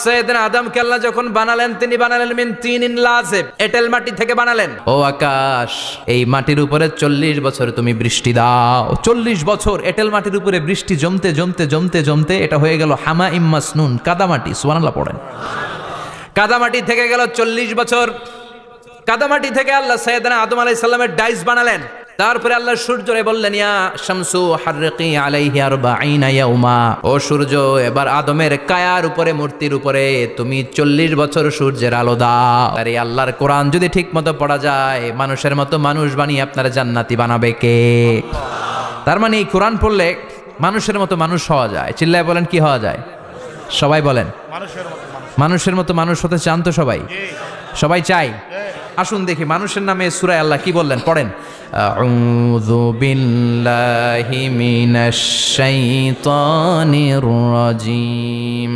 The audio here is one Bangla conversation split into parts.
সাইয়েদনা আদমকে আল্লাহ যখন বানালেন তিনি বানালেন মিন তিনিন লাযিব, এঁটেল মাটি থেকে বানালেন। ও আকাশ, এই মাটির উপরে 40 বছর তুমি বৃষ্টি দাও। 40 বছর এঁটেল মাটির উপরে বৃষ্টি জমতে জমতে জমতে জমতে এটা হয়ে গেল হামাইম মাসনুন, কাদামাটি। সুবহানাল্লাহ পড়েন। কাদামাটি থেকে গেল 40 বছর। কাদামাটি থেকে আল্লাহ সাইয়েদনা আদম আলাইহিস সালামের ডাইস বানালেন। তারপরে আল্লাহ সূর্যরে বললেন, ইয়া শামসু হাররিকি আলাইহি 40 ইয়াউমা, ও সূর্য এবার আদমের কায়ার উপরে, মূর্তির উপরে তুমি 40 বছর সূর্যের আলো দাও। আর এই আল্লাহর কোরআন যদি ঠিক মতো পড়া যায়, মানুষের মতো মানুষ বানিয়ে আপনার জান্নাতি বানাবে কে? তার মানে এই কোরআন পড়লে মানুষের মতো মানুষ হওয়া যায়। চিল্লায় বলেন, কি হওয়া যায়? সবাই বলেন মানুষের মতো মানুষ হতে চান তো সবাই? সবাই চাই? আসুন দেখি মানুষের নামে সূরায় আল্লাহ কি বললেন, পড়েন। আউযু বিল্লাহি মিনাশ শাইতানির রাজিম,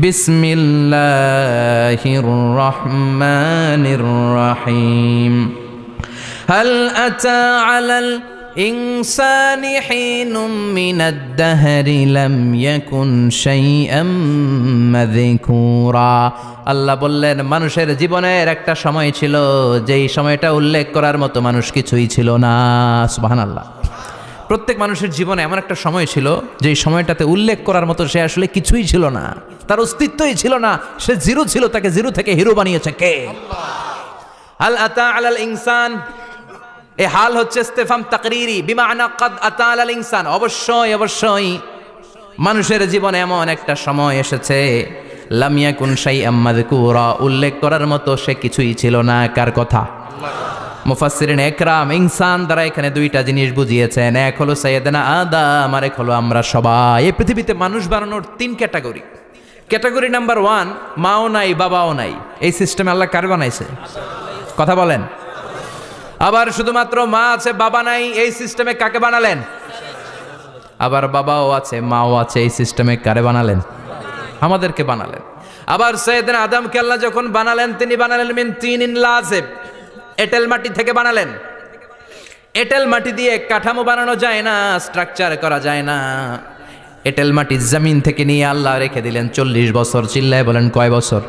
বিসমিল্লাহির রহমানির রহিম। হাল আতা আলাল ইনসানি হিনুম মিনাদ দাহরি লাম ইয়াকুন শাইআম মাযকুরা। আল্লাহ বললেন, মানুষের জীবনের একটা সময় ছিল যেই সময়টা উল্লেখ করার মতো মানুষ কিছুই ছিল না। সুবহানাল্লাহ। প্রত্যেক মানুষের জীবনে এমন একটা সময় ছিল যেই সময়টাতে উল্লেখ করার মতো সে আসলে কিছুই ছিল না, তার অস্তিত্বই ছিল না, সে জিরো ছিল, তাকে জিরো থেকে হিরো বানিয়েছে কে? হাল আতা আলাল ইনসান, এই হাল হচ্ছে ইস্তেফাম তাকরিরি, বিমানা কাদ আতা আলাল ইনসান। অবশ্যই অবশ্যই মানুষের জীবনে এমন একটা সময় এসেছে, লাম ইয়াকুন শাইআম মাযকুরা, উল্লেখ করার মতো সে কিছুই ছিল না। কার কথা? মুফাসসিরিন একরাম ইনসান দ্বারা এখানে দুইটা জিনিস বুঝিয়েছেন, এক হলো সাইয়েদনা আদম, আর এক হলো আমরা সবাই। এই পৃথিবীতে মানুষ বানানোর 3 ক্যাটাগরি। ক্যাটাগরি নাম্বার 1, মাও নাই বাবাও নাই। এই সিস্টেমে আল্লাহ কার বানাইছে? কথা বলেন। আবার শুধুমাত্র মা আছে বাবা নাই, এই সিস্টেমে কাকে বানালেন? আবার বাবাও আছে মাও আছে, এই সিস্টেমে কারে বানালেন? আমাদেরকে বানালেন। আবার সাইয়েদনা আদমকে আল্লাহ যখন বানালেন তিনি বানালেন মিন তিনিন লাযিব, এঁটেল মাটি থেকে বানালেন। এঁটেল মাটি দিয়ে কাঠামো বানানো যায় না, স্ট্রাকচার করা যায় না। এঁটেল মাটি জমিন থেকে নিয়ে আল্লাহ রেখে দিলেন 40 বছর। চিল্লায় বলেন কয় বছর?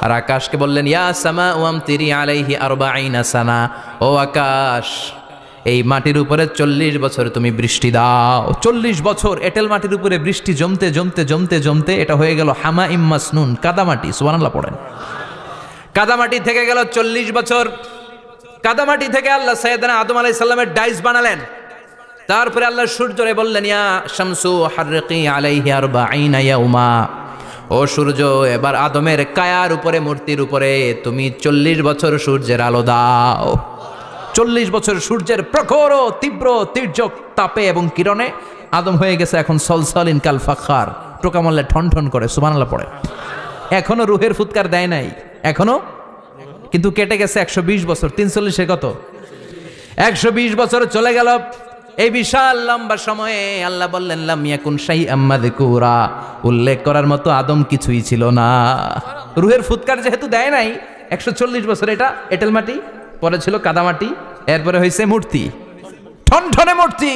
আর আকাশকে বললেন, ইয়া সামা ওয়ামতিরি আলাইহি 40 সানা, ও আকাশ এই মাটির উপরে 40 বছর তুমি বৃষ্টি দাও। 40 বছর এঁটেল মাটির উপরে বৃষ্টি জমতে জমতে জমতে জমতে এটা হয়ে গেল হামাইম মাসনুন, কাদামাটি। সুবহানাল্লাহ পড়েন। কাদামাটি থেকে গেল 40 বছর। কাদামাটি থেকে আল্লাহ সাইয়েদনা আদম আলাইহিস সালামের ডাইস বানালেন। তারপরে আল্লাহ সূর্যরে বললেন, ইয়া শামসু হাররিকি আলাইহি 40 ইয়াউমা, ও সূর্য এবার আদমের কায়ার উপরে, মূর্তির উপরে তুমি 40 বছর সূর্যের আলো দাও। 40 বছর সূর্যের প্রখর ও তীব্র তীর্যক তাপে এবং কিরণে আদম হয়ে গেছে এখন সলসলিন কাল ফাখার, টোকা মারলে ঠন ঠন করে। সুবহানাল্লাহ পড়ে। এখনো রুহের ফুৎকার দেয় নাই এখনো, কিন্তু কেটে গেছে 120 বছর। 340 কত? 120 বছর চলে গেল। এই বিশাল লম্বা সময়ে আল্লাহ বললেন, লাম ইয়াকুন শাইআম মাযকুরা, উল্লেখ করার মতো আদম কিছুই ছিল না। রুহের ফুৎকার যেহেতু দেয় নাই 140 বছর, এটা এঁটেল মাটি, পরে ছিল কাদামাটি, এরপরে হয়েছে মূর্তি, ঠনঠনে মূর্তি।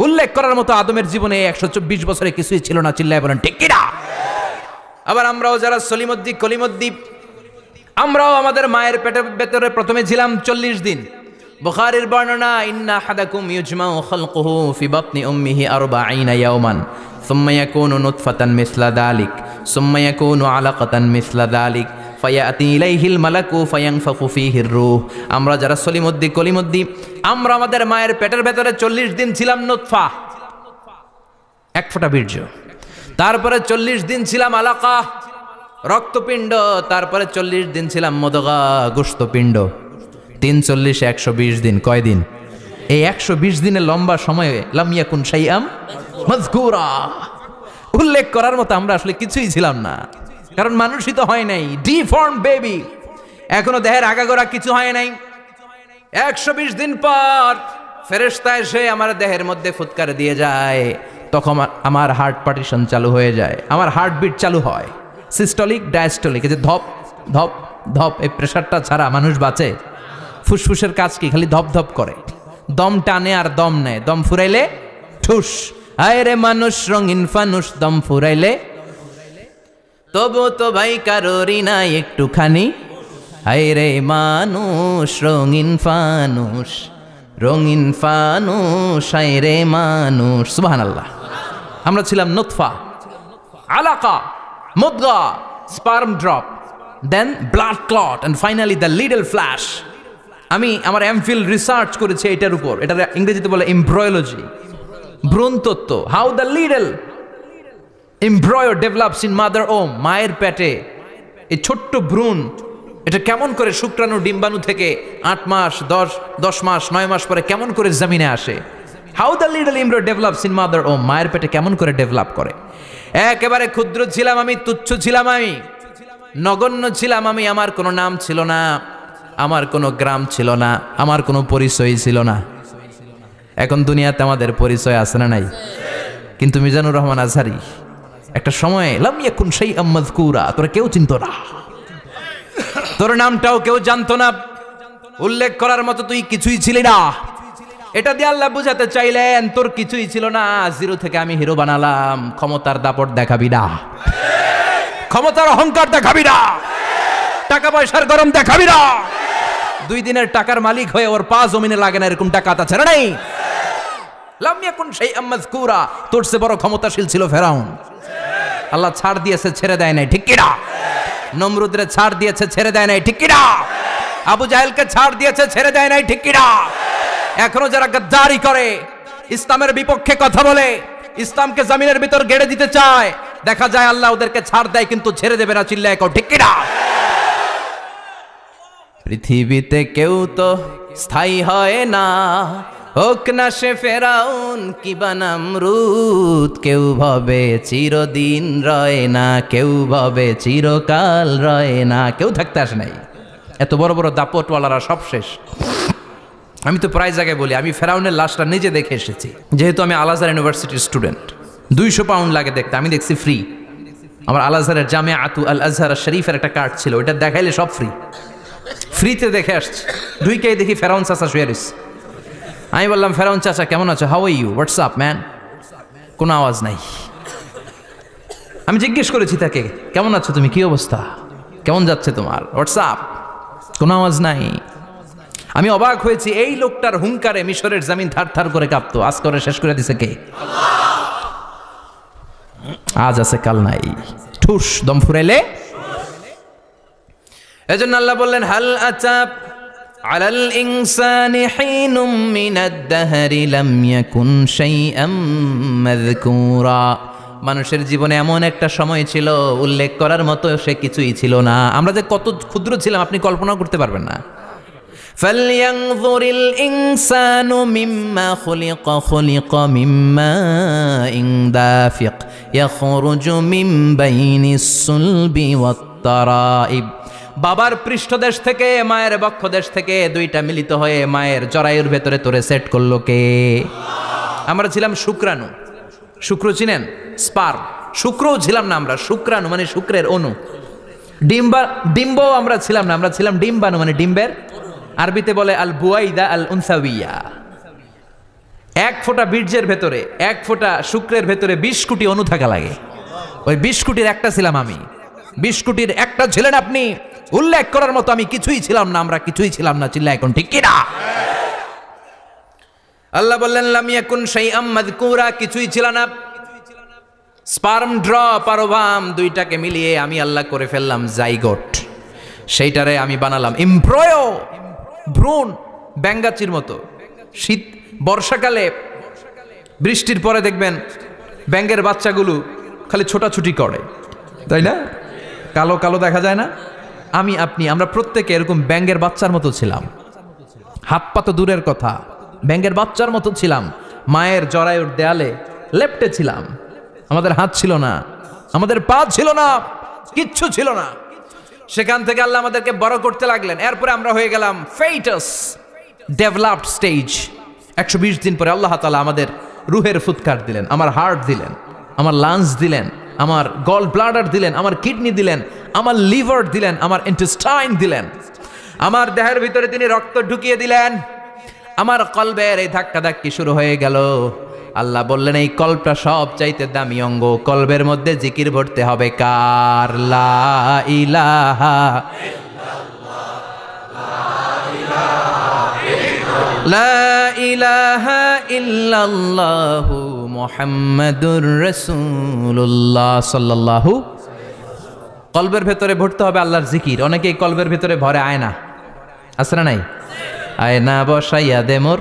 উল্লেখ করার মতো আদমের জীবনে 124 বছরে কিছুই ছিল না। চিল্লায় বলেন ঠিক কিনা? আবার আমরাও যারা সলিমুদ্দিন কলিমুদ্দিন, আমরাও আমাদের মায়ের পেটের ভেতরে প্রথমে ছিলাম 40 দিন। বুখারীর বর্ণনা, ইন্না আহাদাকুম ইউজমাউ খালকুহু ফি বাতনি উম্মিহি 40 ইয়াওমান সুম্মা ইয়াকুনু নুতফাতান মিসলা যালিক সুম্মা ইয়াকুনু আলাকাতান মিসলা যালিক ফায়াতি ইলাইহিল মালাকু ফায়ানফাখু ফীহির রূহ। আমরা যারা সলিমুদ্দিন কলিমুদ্দিন, আমরা আমাদের মায়ের পেটের ভেতরে 40 দিন ছিলাম নুতফা, এক ফোঁটা বীর্য। তারপরে 40 দিন ছিলাম আলাকা, রক্তপিণ্ড। তারপরে 40 দিন ছিলাম মুদগা, গোশতপিণ্ড। 340 120 দিন। কয় দিন? এই 120 দিনের লম্বা সময়ে লাম ইয়াকুন শাইআম মাযকুরা, উল্লেখ করার মতো আমরা আসলে কিছুই ছিলাম না, কারণ মানুষই তো হয় নাই, ডিফর্ম বেবি, এখনো দেহের আগাগোড়া কিছু হয় নাই। 120 দিন পর ফেরেশতা এসে আমার দেহের মধ্যে ফুৎকার দিয়ে যায়, তখন আমার হার্ট পার্টিশন চালু হয়ে যায়, আমার হার্টবিট চালু হয়, সিস্টোলিক ডায়াস্টোলিক, এই যে ধপ ধপ ধপ, এই প্রেশারটা ছাড়া মানুষ বাঁচে? ফুসফুসের কাজ কি? খালি ধপ ধপ করে, দম টানে আর দম নেয়, দম ফুরাইলে ঠুস। আয় রে মানুষ রঙিন ফানুষ, দম ফুরাইলে তবু তো ভাই কারোরই না একটুখানি। হায় রে মানুষ রঙিন ফানুষ, রঙিন ফানুষ, হায় রে মানুষ। সুবহানাল্লাহ। আমরা ছিলাম নুতফা, আলাকা, মুদগা, sperm drop, then blood clot and finally the little flesh. আমি আমার এমফিল রিসার্চ করেছি এটার উপর। এটা ইংরেজিতে বলে এমব্রয়োলজি, ভ্রূণতত্ত্ব। How the little embryo develops in mother womb, মায়ের পেটে এই ছোট্ট ভ্রূণ এটা কেমন করে শুক্রাণু ডিম্বাণু থেকে 8 মাস 10 মাস 9 মাস পরে কেমন করে জমিনে আসে। How the little embryo develops in mother womb, মায়ের পেটে কেমন করে ডেভেলপ করে। একেবারে ক্ষুদ্র ছিলাম আমি, তুচ্ছ ছিলাম আমি, নগণ্য ছিলাম আমি। আমার কোনো নাম ছিল না, আমার কোনো গ্রাম ছিল না, আমার কোনো পরিচয় ছিল না। এখন দুনিয়াতে আমাদের পরিচয় আছে না নাই? কিন্তু মিজানুর রহমান আজহারী একটা সময়ে লাম ইয়াকুন শাইআম মাযকুরা, তোরা কেউ চিনতো না, তোর নামটাও কেউ জানতো না, উল্লেখ করার মতো তুই কিছুই ছিলি না। এটা দিয়ে আল্লাহ বুঝাতে চাইলেন তোর কিছুই ছিল না, জিরো থেকে আমি হিরো বানালাম। ক্ষমতার দাপট দেখাবি না, ক্ষমতার অহংকার দেখাবি না, টাকা পয়সার গরম দেখাবি না। 2 দিনের টাকার মালিক হয়ে ওর পা জমিনে লাগে না এরকম টাকা তা ছেড়ে নাই। লাম ইয়াকুন শাইআম মাযকুরা, তোর চেয়ে বড় ক্ষমতাশীল ছিল ফেরাউন। আল্লাহ ছাড় দিয়েছে, ছেড়ে দেয় নাই, ঠিক কি না? নমরুদরে ছাড় দিয়েছে, ছেড়ে দেয় নাই, ঠিক কি না? আবু জাহেলকে ছাড় দিয়েছে, ছেড়ে দেয় নাই, ঠিক কি না? এখনো যারা গাদ্দারি করে, ইসলামের বিপক্ষে কথা বলে, ইসলামকে জমিনের ভিতর গেড়ে দিতে চায়, দেখা যায় আল্লাহ ওদেরকে ছাড় দেয় কিন্তু ছেড়ে দেবে না। চিল্লায় কও ঠিক কি না? পৃথিবীতে কেউ তো স্থায়ী হয় না, হোক না সে ফেরাউন কিবা নমরুদ। কেউ ভাবে চিরদিন রয় না, কেউ ভাবে চিরকাল রয় না। কেউ থাকতে আসে নাই, এত বড় বড় দাপটওয়ালারা সব শেষ। আমি তো প্রায় জায়গায় বলি আমি ফেরাউনের লাশটা নিজে দেখে এসেছি, যেহেতু আমি আল আজহার ইউনিভার্সিটির স্টুডেন্ট। 200 পাউন্ড লাগে দেখতে, আমি দেখছি ফ্রি। আমার আল আজহারের জামিআতু আল আজহার শরীফের একটা কার্ড ছিল, ওইটা দেখাইলে সব ফ্রি, ফ্রিতে দেখে আসছি। ঢুকেই দেখি ফেরাউন চাচা শুয়ে রয়েছে। আমি বললাম ফেরাউন চাচা কেমন আছো, how are you, what's up man? কোনো আওয়াজ নাই। আমি জিজ্ঞেস করেছি তাকে কেমন আছো তুমি, কি অবস্থা, কেমন যাচ্ছে তোমার, হোয়াটস আপ? কোনো আওয়াজ নাই। আমি অবাক হয়েছি, এই লোকটার হুঙ্কারে মিশরের জমিন থার থার করে কাঁপতো, আজ করে শেষ করে দিছে কে? আজ আছে কাল নাই, ঠুস দম ফুরাইলে। এজন্য আল্লাহ বললেন হাল আতা আলাল ইনসানি হিনুম মিনাদ দাহরি লাম ইয়াকুন শাইআম মাযকুরা। মানুষের জীবনে এমন একটা সময় ছিল উল্লেখ করার মতো সে কিছুই ছিল না। আমরা যে কত ক্ষুদ্র ছিলাম আপনি কল্পনা করতে পারবেন না। ফালইয়ানযুরিল ইনসানু মিম্মা খুলিকা, খুলিকা মিম্মা ইন দাফিক ইয়াখরুজু মিন বাইনিস সুলবি ওয়াত তারাইব। বাবার পৃষ্ঠদেশ থেকে, মায়ের বক্ষদেশ থেকে দুইটা মিলিত হয়ে মায়ের জরায়ুর ভেতরে তোরে সেট করলো কে? আমরা ছিলাম শুক্রাণু। শুক্র চিনেন? স্পার্ম। শুক্রও ছিলাম না আমরা, শুক্রাণু মানে শুক্রের অণু। ডিম্বও আমরা ছিলাম না, আমরা ছিলাম ডিম্বাণু মানে ডিম্বের। আরবিতে বলে আল বুয়াইদা আল উনসাউইয়া। 1 ফোঁটা বীর্যের ভেতরে, 1 ফোঁটা শুক্রের ভেতরে 20 কোটি অণু থাকা লাগে। ওই 20 কোটির একটা ছিলাম আমি, 20 কোটির একটা ছিলেন আপনি। উল্লেখ করার মতো আমি কিছুই ছিলাম না, আমরা কিছুই ছিলাম না। চিল্লা এখন ঠিক কিনা? আল্লাহ বললেন লাম ইয়াকুন শাইআম মাযকুরা, কিছুই ছিল না। স্পার্ম ড্রপ আর ওভাম দুইটাকে মিলিয়ে আমি আল্লাহ করে ফেললাম জাইগোট। সেইটারে আমি বানালাম এমব্রয়ো, ভ্রূণ, ব্যাঙ্গাচির মতো। শীত বর্ষাকালে বৃষ্টির পরে দেখবেন ব্যাঙ্গের বাচ্চাগুলো খালি ছোটাছুটি করে, তাই না? কালো কালো দেখা যায় না? আমরা প্রত্যেকে এরকম ব্যাঙ্গের বাচ্চার মতো ছিলাম। হাত পা তো দূরের কথা, ব্যাঙ্গের বাচ্চার মতো ছিলাম। মায়ের জরায়ুর দেয়ালে লেপ্টে ছিলাম। আমাদের হাত ছিল না, আমাদের পা ছিল না, কিচ্ছু ছিল না। সেখান থেকে আল্লাহ আমাদেরকে বড় করতে লাগলেন। এরপরে আমরা হয়ে গেলাম ফেটাস, ডেভেলপড স্টেজ। 120 দিন পরে আল্লাহ তাআলা আমাদের রুহের ফুৎকার দিলেন, আমার হার্ট দিলেন, আমার লাংস দিলেন, আমার গল ব্লাডার দিলেন, আমার কিডনি দিলেন, আমার লিভার দিলেন, আমার ইন্টেস্টাইন দিলেন। আমার দেহের ভিতরে তিনি রক্ত ঢুকিয়ে দিলেন। আমার কলবের এই ধাক্কা ধাক্কি শুরু হয়ে গেল। আল্লাহ বললেন এই কলবটা সব চাইতে দামি অঙ্গ, কলবের মধ্যে জিকির ভরতে হবে কার? লা ইলাহা লা ইলাহা ইল্লাল্লাহু মুহাম্মাদুর রাসূলুল্লাহ সাল্লাল্লাহু। কলবের ভেতরে ভরতে হবে আল্লাহর জিকির। অনেকেই কলবের ভেতরে ভরে আয়না, আছে না নাই? আয়না বসাইয়া দে মোর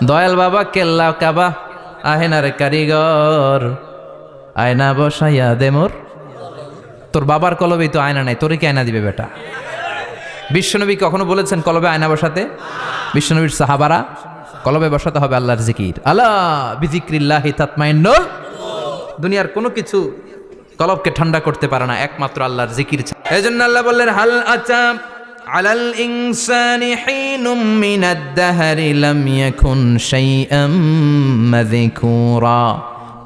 দয়াল বাবা কেল্লা কাবা, আহেনার কারিগর আয়না বসাইয়া দে মোর। তোর বাবার কলবেই তো আয়না নাই, তোরে কি আয়না দিবে বেটা? বিশ্বনবী কখনো বলেছেন কলবে আয়না বসাতে? বিশ্বনবীর সাহাবারা কলবে বসাতে হবে আল্লাহর জিকির। আলা বিযিক্রিল্লাহি তাতমাইন্নুল। দুনিয়ার কোনো কিছু কলবকে ঠান্ডা করতে পারে না, একমাত্র আল্লাহর জিকির। এজন্য আল্লাহ বললেন হাল আতা আলাল ইনসানি হিনুম মিনাদ দাহরি লাম ইয়াকুন শাইআম মাযকুরা।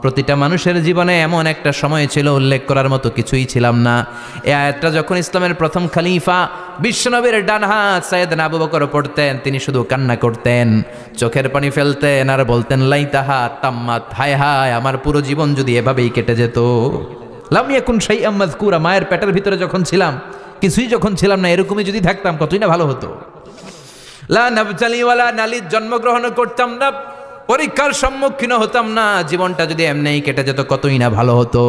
প্রতিটা মানুষের জীবনে এমন একটা সময় ছিল উল্লেখ করার মতো কিছুই ছিলাম না। এই আয়াতটা যখন ইসলামের প্রথম খলিফা বিশ্বনবীর ডান হাত সাইয়েদনা আবু বকর পড়তেন, তিনি শুধু কান্না করতেন, চোখের পানি ফেলতেন আর বলতেন লাইতাহা তাম্মাত, হায় হায় আমার পুরো জীবন যদি এভাবেই কেটে যেত। লাম ইয়াকুন শাইআম মাযকুরা, মায়ের পেটের ভিতরে যখন ছিলাম, কিছুই যখন ছিলাম না, এরকমই যদি থাকতাম কতই না ভালো হতো। লা নাবতালি ওয়ালা নালিদ, জন্মগ্রহণ করতাম না, পরীক্ষার সম্মুখীন হতাম না, জীবনটা যদি এমনিই কেটে যেত কতই না ভালো হতো।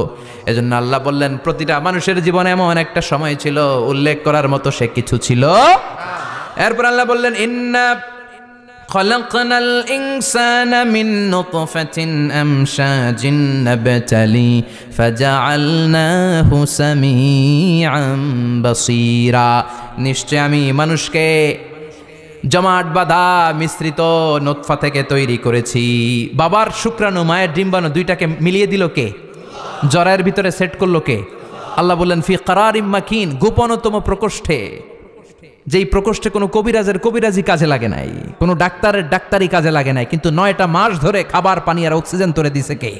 এজন্য আল্লাহ বললেন প্রতিটা মানুষের জীবনে এমন একটা সময় ছিল উল্লেখ করার মতো সে কিছু ছিল। এরপর আল্লাহ বললেন ইন্না খলাকনাল ইনসানা মিন নুতফাতিন আমশাজিন নাবতালি ফাজআলনাহু সামিআন বাসীরা। নিশ্চয় আমি মানুষকে জমাট বাঁধা মিশ্রিত নুতফা থেকে তৈরি করেছি। বাবার শুক্রাণু মায়ের ডিম্বাণু দুইটাকে মিলিয়ে দিল কে? জরায়ের ভিতরে সেট করলো কে? আল্লাহ বললেন ফি কারারিম মাকিন, গোপনতম প্রকোষ্ঠে, যেই প্রকোষ্ঠে কোনো কবিরাজের কবিরাজি কাজে লাগে নাই, কোনো ডাক্তারের ডাক্তারি কাজে লাগে নাই, কিন্তু 9টা মাস ধরে খাবার পানি আর অক্সিজেন তোরে দিছে কে?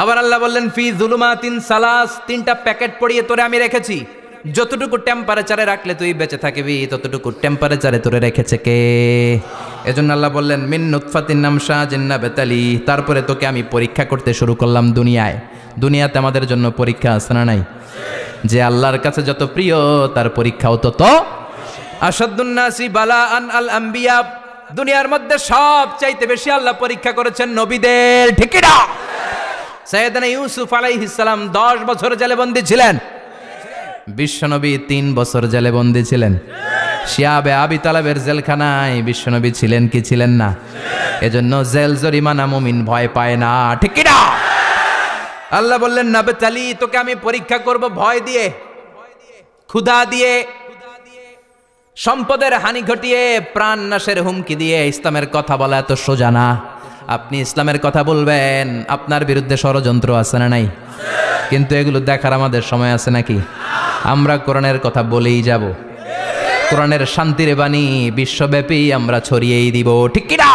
আবার আল্লাহ বললেন ফি যুলুমাতিন সালাস, 3টা প্যাকেট পড়িয়ে তোরে আমি রেখেছি, যতটুকু টেম্পারেচারে রাখলে তুই বেঁচে থাকবি ততটুকু টেম্পারেচারে তোরে রেখেছে কে? এজন্য আল্লাহ বললেন মিন নুতফাতিন আমশাজিন নাবতালি, তারপরে তোকে আমি পরীক্ষা করতে শুরু করলাম দুনিয়ায়। দুনিয়াতে আমাদের জন্য পরীক্ষা আছে না নাই? যে আল্লাহর কাছে যত প্রিয় তার পরীক্ষাও তত। আসাদুন নাসি বালাআন আল আম্বিয়া, দুনিয়ার মধ্যে সব চাইতে বেশি আল্লাহ পরীক্ষা করেছেন নবীদের, ঠিক না? সাইয়েদনা ইউসুফ আলাইহিস সালাম 10 বছর জেলে বন্দী ছিলেন, বিশ্বনবী 3 বছর জেলে বন্দী ছিলেন। শিয়াবে আবি তালেবের জেলখানায় বিশ্বনবী ছিলেন কি ছিলেন না? এজন্য জেল জরিমানা মুমিন ভয় পায় না, ঠিক না? আল্লাহ বললেন নাবতালি, তোকে আমি পরীক্ষা করব ভয় দিয়ে, ক্ষুধা দিয়ে, সম্পদের হানি ঘটিয়ে, প্রাণ নাশের হুমকি দিয়ে। ইসলামের কথা বলা এত সোজা না। আপনি ইসলামের কথা বলবেন, আপনার বিরুদ্ধে ষড়যন্ত্র আছে না নাই? কিন্তু এগুলো দেখার আমাদের সময় আছে নাকি? আমরা কোরআনের কথা বলেই যাব, কোরআনের শান্তির বাণী বিশ্বব্যাপী আমরা ছড়িয়েই দিব, ঠিক কি না?